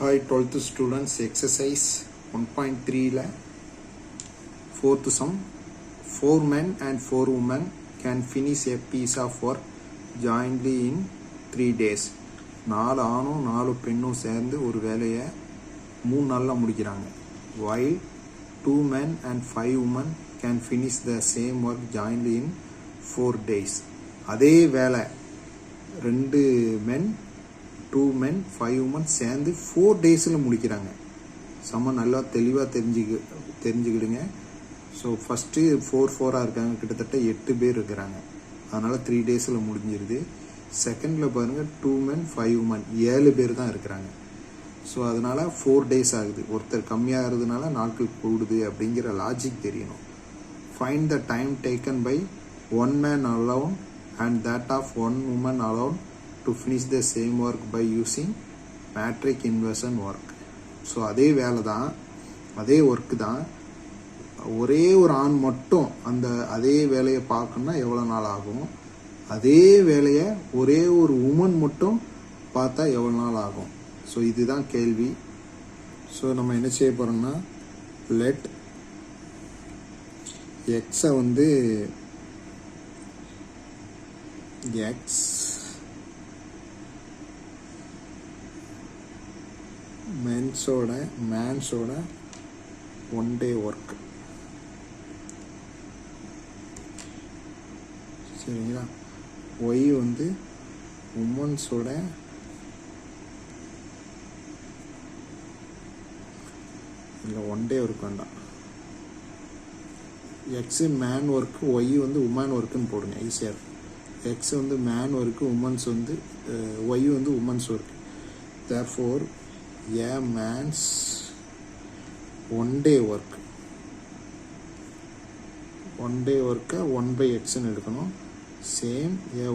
Hi 12th students, exercise 1.3 la 4th sum. 4 men and 4 women can finish a piece of work jointly in 3 days. 4 ஆணும் 4 பெண்ணும் சேர்ந்து ஒரு வேலையை 3 நாள்ல முடிக்கிறாங்க. While 2 men and 5 women can finish the same work jointly in 4 days. அதே வேலை 2 men 2 men 5 women சேர்ந்து 4 டேஸில் முடிக்கிறாங்க. செம்ம நல்லா தெளிவாக தெரிஞ்சுக்கிடுங்க. ஸோ ஃபஸ்ட்டு 4 இருக்காங்க, கிட்டத்தட்ட 8 பேர் இருக்கிறாங்க. அதனால் 3 டேஸில் முடிஞ்சிருது. செகண்டில் பாருங்கள் 2 men 5 women 7 பேர் தான் இருக்கிறாங்க. ஸோ அதனால் 4 டேஸ் ஆகுது. ஒருத்தர் கம்மியாகிறதுனால நாட்கள் கூடுது அப்படிங்கிற லாஜிக் தெரியணும். Find the time taken by 1 man alone and that of 1 woman alone to finish the same work by using matrix inversion work. So அதே வேலை தான், அதே ஒர்க்கு தான். ஒரே ஒரு ஆண் மட்டும் அதே வேலையை பார்க்கணுன்னா எவ்வளோ நாள் ஆகும், அதே வேலையை ஒரே ஒரு உமன் மட்டும் பார்த்தா எவ்வளோ நாள் ஆகும். ஸோ இதுதான் கேள்வி. ஸோ நம்ம என்ன செய்ய போகிறோம்னா, லெட் எக்ஸை எக்ஸ் மேன்ஸோட 1 day ஒர்க், சரிங்களா. ஒய் உமன்ஸோட இல்லை 1 day ஒர்க் வேண்டாம். X man work, y woman ஒர்க்குன்னு போடுங்க, ஈஸியாக இருக்கும். X man work, women's y women's work. Therefore a man's 1 day work 1/x எடுக்கணும். சேம் a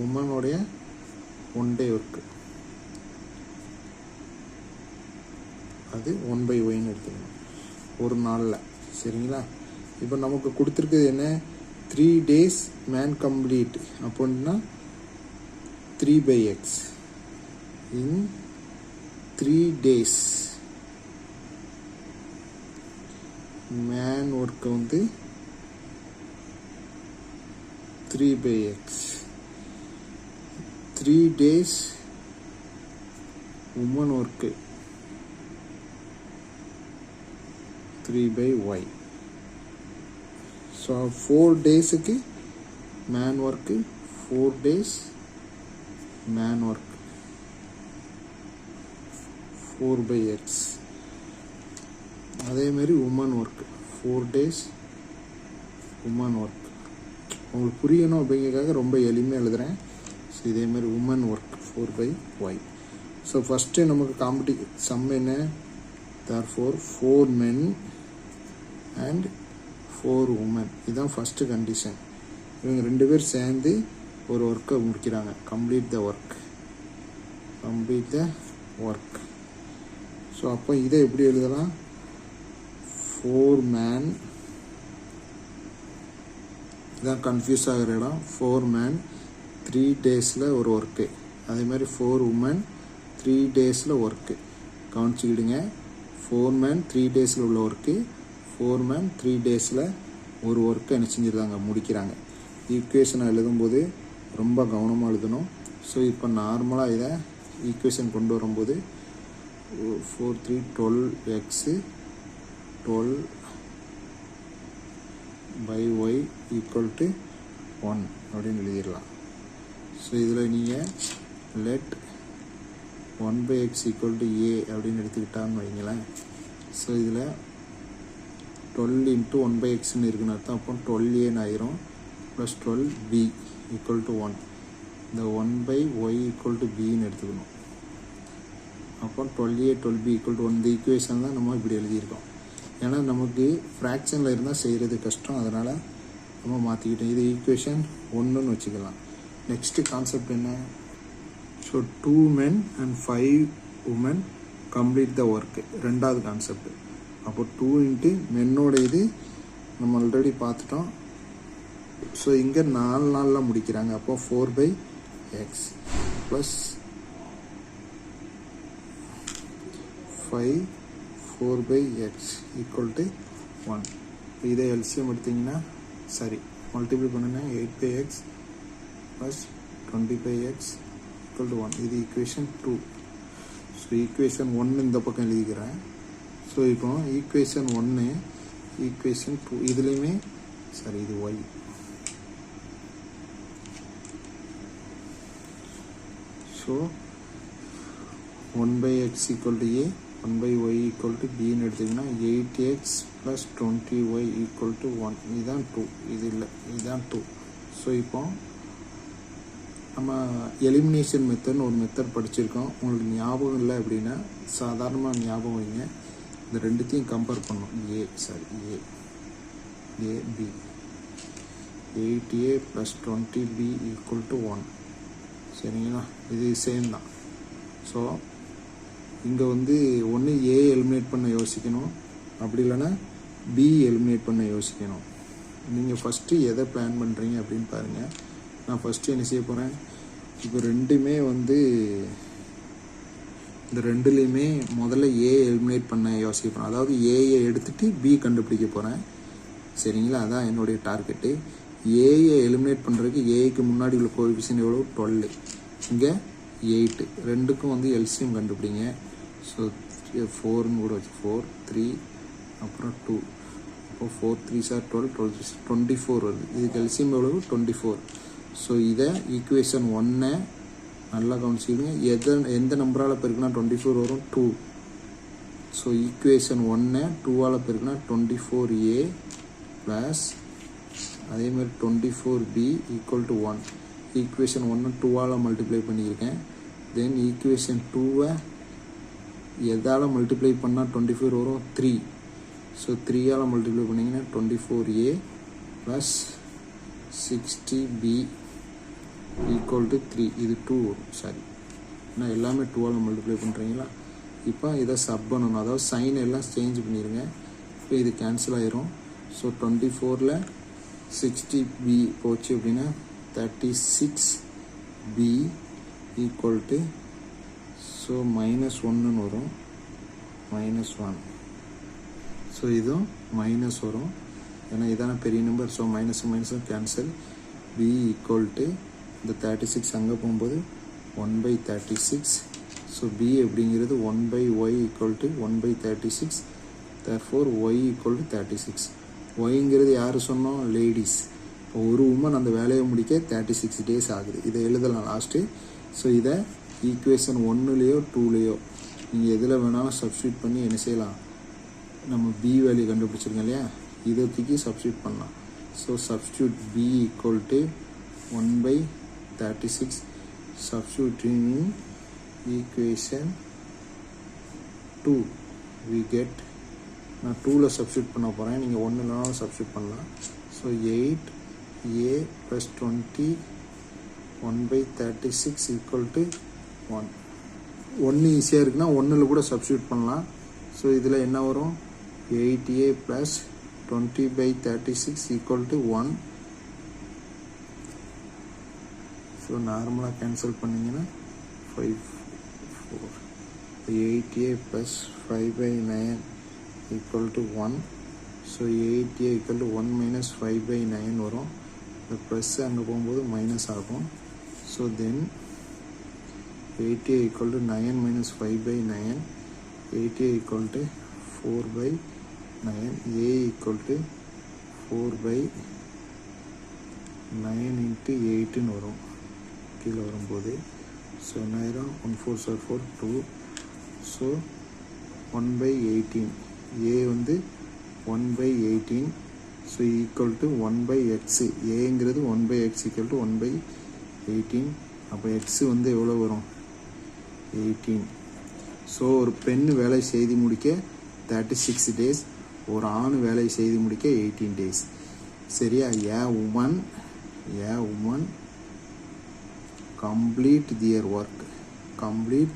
உமனோடைய 1 day work அது 1/y எடுத்துக்கணும் ஒரு நாளில், சரிங்களா. இப்போ நமக்கு கொடுத்துருக்குது என்ன, 3 days மேன் கம்ப்ளீட் அப்படின்னா 3/x in 3 days man work 3/x. 3 days woman work 3/y. So 4 டேஸுக்கு man work, 4 days man work 4/x. அதேமாரி woman work 4 days woman work. உங்களுக்கு புரியணும் அப்படிங்கிறதுக்காக ரொம்ப எளிமையாக எழுதுகிறேன். ஸோ இதேமாதிரி woman work 4/y. So first நமக்கு சம் என்ன, தேர்ஃபோர் 4 men and 4 women. இதுதான் ஃபஸ்ட்டு கண்டிஷன். இவங்க 2 பேர் சேர்ந்து ஒரு ஒர்க்கை முடிக்கிறாங்க. Complete the work. ஸோ அப்போ இதை எப்படி எழுதலாம், 4 men, இதான் கன்ஃபியூஸ் ஆகிற இடம். 4 men 3 daysல ஒரு ஒர்க்கு, அதே மாதிரி 4 women 3 daysல ஒர்க்கு. கவனிச்சுக்கிடுங்க, 4 men 3 daysல உள்ள ஒர்க்கு, 4 men 3 daysல ஒரு ஒர்க்கை என்ன செஞ்சிருக்காங்க, முடிக்கிறாங்க. ஈக்குவேஷனை எழுதும்போது ரொம்ப கவனமாக எழுதணும். ஸோ இப்போ நார்மலாக இதை ஈக்குவேஷன் கொண்டு வரும்போது 4 3 12x 12/y = 1 அப்படின்னு எழுதிடலாம். ஸோ இதில் நீங்கள் லெட் 1/x = a அப்படின்னு எடுத்துக்கிட்டான்னு வைங்களேன். ஸோ இதில் 12 × 1/xன்னு இருக்குன்னு அர்த்தம். அப்போ 12a ஆயிரும், ப்ளஸ் 12b = 1. இந்த 1/y = bன்னு எடுத்துக்கணும். அப்போ 12a 12b = 1. இந்த ஈக்குவேஷன் தான் நம்ம இப்படி எழுதியிருக்கோம். ஏன்னா நமக்கு ஃப்ராக்ஷனில் இருந்தால் செய்கிறது கஷ்டம், அதனால் நம்ம மாற்றிக்கிட்டோம். இது ஈக்குவேஷன் 1ன்னு வச்சுக்கலாம். நெக்ஸ்ட்டு கான்செப்ட் என்ன, so 2 men and 5 women complete the work, ரெண்டாவது கான்செப்ட். அப்போ 2 × மென்னோட இது நம்ம ஆல்ரெடி பார்த்துட்டோம். ஸோ இங்கே 4 நாளில் முடிக்கிறாங்க. அப்போ 4/x plus 5 4 by x equal to 1. இதை எல்சிஎம் எடுத்தீங்கன்னா சரி மல்டிப்ளை பண்ணுன்னா 8 by x plus 20 by x equal to 1. இது ஈக்குவேஷன் 2. ஸோ ஈக்குவேஷன் 1 இந்த பக்கம் எழுதிக்கிறேன். ஸோ இப்போ ஈக்குவேஷன் 1 ஈக்குவேஷன் 2 இதுலேயுமே சரி இது y. So 1 by x equal to a 1 by y equal to bன்னு எடுத்திங்கன்னா 8x plus 20y equal to 1. இதுதான் 2. இது இல்லை இதுதான் 2. ஸோ இப்போ நம்ம எலிமினேஷன் மெத்தட்னு ஒரு மெத்தட் படிச்சிருக்கோம். உங்களுக்கு ஞாபகம் இல்லை அப்படின்னா சாதாரணமாக ஞாபகம் வைங்க. இந்த ரெண்டுத்தையும் கம்பேர் பண்ணோம். ஏ B 8a plus 20b equal to 1. சரிங்களா, இது சேம் தான். ஸோ இங்கே வந்து ஒன்று ஏ எலிமினேட் பண்ண யோசிக்கணும், அப்படி இல்லைன்னா பி எலிமினேட் பண்ண யோசிக்கணும். நீங்கள் ஃபஸ்ட்டு எதை பிளான் பண்ணுறீங்க அப்படின்னு பாருங்கள். நான் ஃபஸ்ட்டு என்ன செய்ய போகிறேன், இப்போ ரெண்டுமே வந்து இந்த ரெண்டுலேயுமே முதல்ல ஏ எலிமினேட் பண்ண யோசிக்க போகிறேன். அதாவது ஏயை எடுத்துகிட்டு பி கண்டுபிடிக்க போகிறேன். சரிங்களா, அதான் என்னுடைய டார்கெட்டு. ஏயை எலிமினேட் பண்ணுறதுக்கு ஏக்கு முன்னாடி உள்ள கோஎஃபிஷியன்ட் எவ்வளோ 12, இங்கே 8. ரெண்டுக்கும் வந்து எல்சிஎம் கண்டுபிடிங்க. ஸோ 4ன்னு கூட வச்சு 4 3 அப்புறம் 2. அப்போ 4 3s are 12 24 வருது. இதுக்கு எல்சிஎம் எவ்வளவு 24. ஸோ இதை ஈக்குவேஷன் 1 நல்லா கவனிச்சிடுங்க. எந்த நம்பரால் பெருக்குனா 24 வரும் 2. ஸோ ஈக்குவேஷன் 1 2ஆல் பெருக்குனா 24a ப்ளஸ் அதேமாதிரி 24b ஈக்குவல் டு 1. ஈக்குவேஷன் 1 2ஆல் மல்டிப்ளை பண்ணியிருக்கேன். தென் ஈக்குவேஷன் 2வை எதால் மல்டிப்ளை பண்ணால் 24 வரும் 3. ஸோ 3ஆல் மல்டிப்ளை பண்ணிங்கன்னா 24a plus 60b equal to 3. இது 2 வரும். சரி, நான் எல்லாமே 2ஆல் மல்டிப்ளை பண்ணுறீங்களா. இப்போ இதை சப் பண்ணணும், அதாவது சைன் எல்லாம் சேஞ்ச் பண்ணிடுங்க. இப்போ இது கேன்சல் ஆயிரும். ஸோ 24ல் 60b போச்சு அப்படின்னா 36b ஈக்குவல் டு ஸோ -1ன்னு வரும், -1. ஸோ இதுவும் மைனஸ் வரும், ஏன்னா இதான பெரிய நம்பர். ஸோ மைனஸும் கேன்சல். b ஈக்குவல் டு இந்த 36 அங்கே போகும்போது 1/36. ஸோ b அப்படிங்கிறது 1/y equal to 1/36. therefore y equal to 36. ஒய்ங்கிறது யார் சொன்னோம், லேடிஸ். இப்போ ஒரு உமன் அந்த வேலையை முடிக்க 36 days ஆகுது. இதை எழுதலாம் லாஸ்ட்டு. ஸோ இதை ஈக்குவேஷன் 1லேயோ 2லேயோ நீங்கள் எதில் வேணாலும் சப்ஸ்டியூட் பண்ணி என்ன செய்யலாம், நம்ம பி வேல்யூ கண்டுபிடிச்சிருக்கோம் இல்லையா, இதை தூக்கி சப்ஸ்டியூட் பண்ணலாம். So substitute P equal to 1/36 substituting equation 2 we get. நான் 2ல் சப்ஸ்டியூட் பண்ண போகிறேன், நீங்கள் 1ல் சப்ஸ்டியூட் பண்ணலாம். So 8a + 20 1/36 equal to 1. 1 ஈஸியாக இருக்குன்னா 1ல் கூட சப்ஸ்டியூட் பண்ணலாம். ஸோ இதில் என்ன வரும், 8a + 20/36 ஈக்குவல் டு 1. ஸோ நார்மலாக கேன்சல் பண்ணிங்கன்னா 5 4. 8a + 5/9 equal to 1. So 8a equal to 1 - 5/9 வரும். இந்த ப்ளஸ் அங்கே போகும்போது மைனஸ் ஆகும். So then 8a equal to 9 - 5/9. 8a equal to 4/9. a equal to 4/9 × 8ன்னு வரும் கீழே வரும்போது. ஸோ என்ன 1 4 4 4 2. ஸோ 1/18. a வந்து 1/18. So equal to 1/x. ஏங்கிறது 1/x ஈக்குவல் டு 1/18. அப்போ எக்ஸ் வந்து எவ்வளோ வரும், 18. ஸோ ஒரு பெண் வேலை செய்து முடிக்க 36 days, ஒரு ஆண் வேலை செய்து முடிக்க 18 days. சரியா, ஏ woman complete their work, complete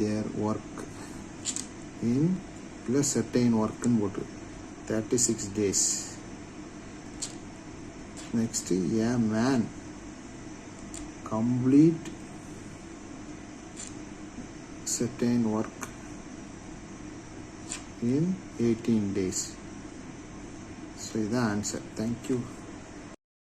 their work in plus certain work ன்னு போட்டு 36 days. next a man complete certain work in 18 days. So, this is the answer. Thank you.